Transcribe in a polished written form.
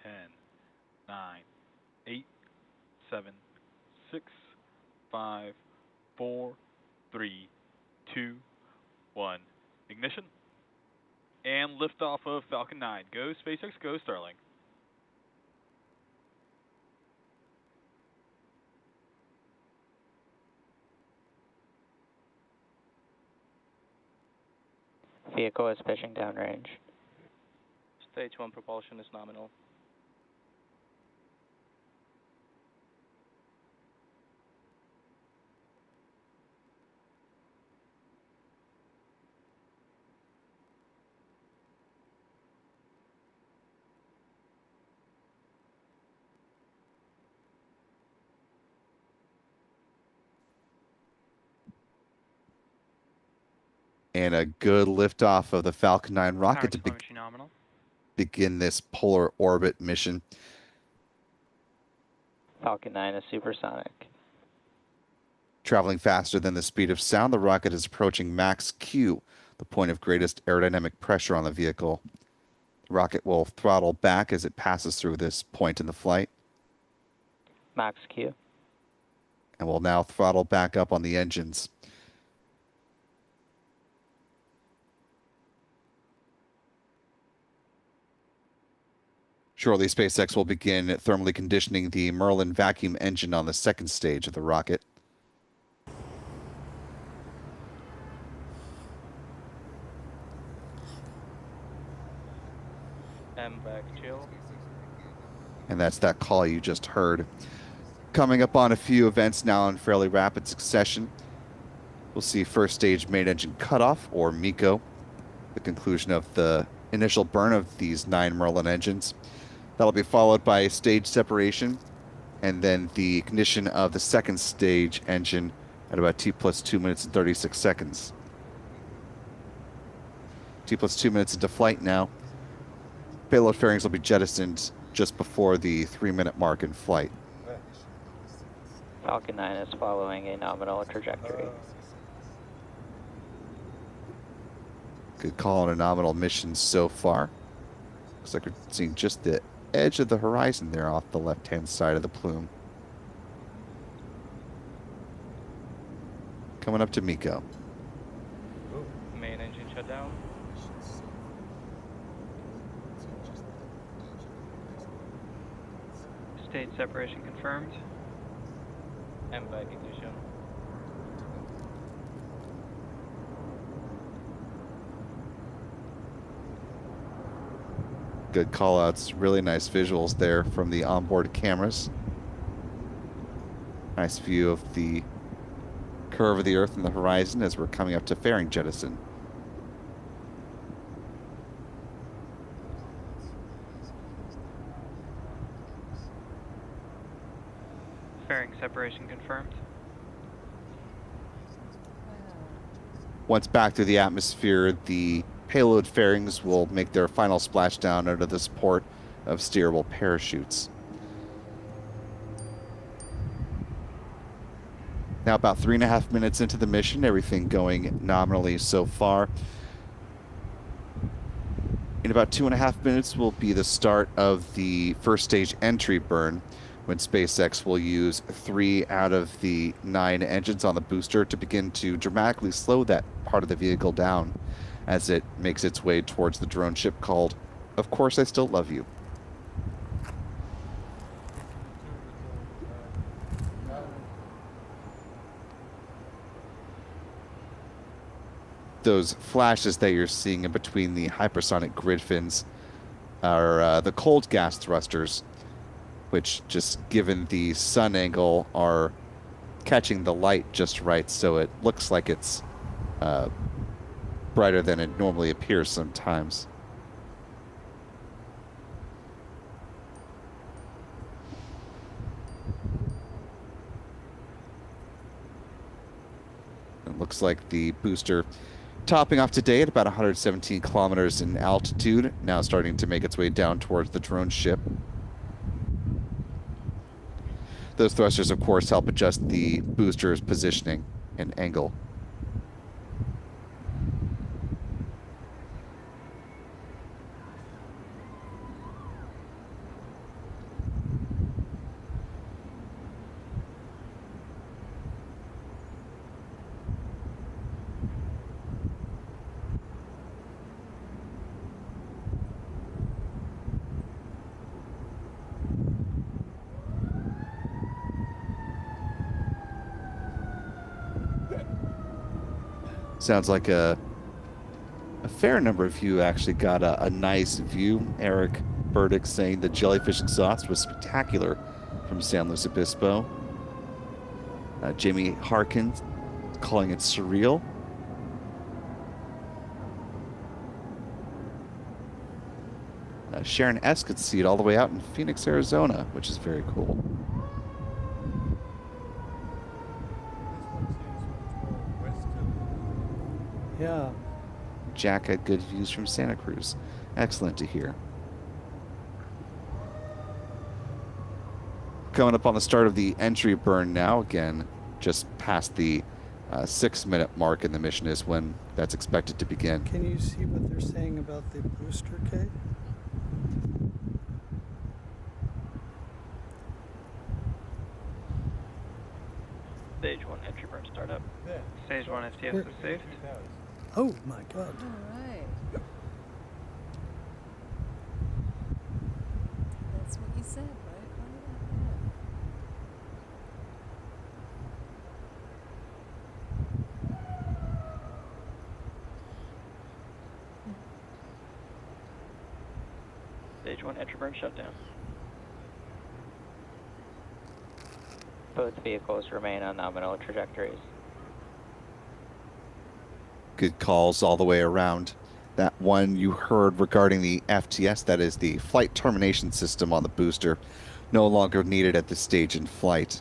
10, 9, 8, 7, 6, 5, 4, 3, 2, 1. Ignition. And liftoff of Falcon 9. Go SpaceX, go Starlink. Vehicle is pitching downrange. Stage 1 propulsion is nominal. And a good liftoff of the Falcon 9 rocket to nominal. begin this polar orbit mission. Falcon 9 is supersonic. Traveling faster than the speed of sound, the rocket is approaching max Q, the point of greatest aerodynamic pressure on the vehicle. The rocket will throttle back as it passes through this point in the flight. Max Q. And will now throttle back up on the engines. Shortly, SpaceX will begin thermally conditioning the Merlin vacuum engine on the second stage of the rocket. Back chill. And that's that call you just heard. Coming up on a few events now in fairly rapid succession. We'll see first stage main engine cutoff, or MECO, the conclusion of the initial burn of these 9 Merlin engines. That'll be followed by stage separation, and then the ignition of the second stage engine at about T plus 2 minutes and 36 seconds. T plus 2 minutes into flight now. Payload fairings will be jettisoned just before the 3-minute mark in flight. Falcon 9 is following a nominal trajectory. Good call on a nominal mission so far. Looks like we're seeing just the edge of the horizon there off the left-hand side of the plume. Coming up to MECO. Main engine shut down. Stage separation confirmed. Back ignition. Good call-outs, really nice visuals there from the onboard cameras. Nice view of the curve of the Earth and the horizon as we're coming up to fairing jettison. Fairing separation confirmed. Once back through the atmosphere, the payload fairings will make their final splashdown under the support of steerable parachutes. Now about 3.5 minutes into the mission, everything going nominally so far. In about 2.5 minutes will be the start of the first stage entry burn, when SpaceX will use 3 out of the 9 engines on the booster to begin to dramatically slow that part of the vehicle down as it makes its way towards the drone ship called Of Course I Still Love You. Those flashes that you're seeing in between the hypersonic grid fins are the cold gas thrusters, which, just given the sun angle, are catching the light just right, so it looks like it's brighter than it normally appears sometimes. It looks like the booster topping off today at about 117 kilometers in altitude, now starting to make its way down towards the drone ship. Those thrusters, of course, help adjust the booster's positioning and angle. Sounds like a fair number of you actually got a nice view. Eric Burdick saying the jellyfish exhaust was spectacular from San Luis Obispo. Jamie Harkin calling it surreal. Sharon S. could see it all the way out in Phoenix, Arizona, which is very cool. Yeah. Jack had good views from Santa Cruz. Excellent to hear. Coming up on the start of the entry burn now. Again, just past the 6-minute mark in the mission is when that's expected to begin. Can you see what they're saying about the booster, Kate? Stage 1 entry burn startup. Stage 1 STS is safe. Oh my God. All right. That's what you said, right? Why did I know? Stage 1 entry burn shutdown. Both vehicles remain on nominal trajectories. Good calls all the way around. That one you heard regarding the FTS, that is the flight termination system on the booster, no longer needed at this stage in flight.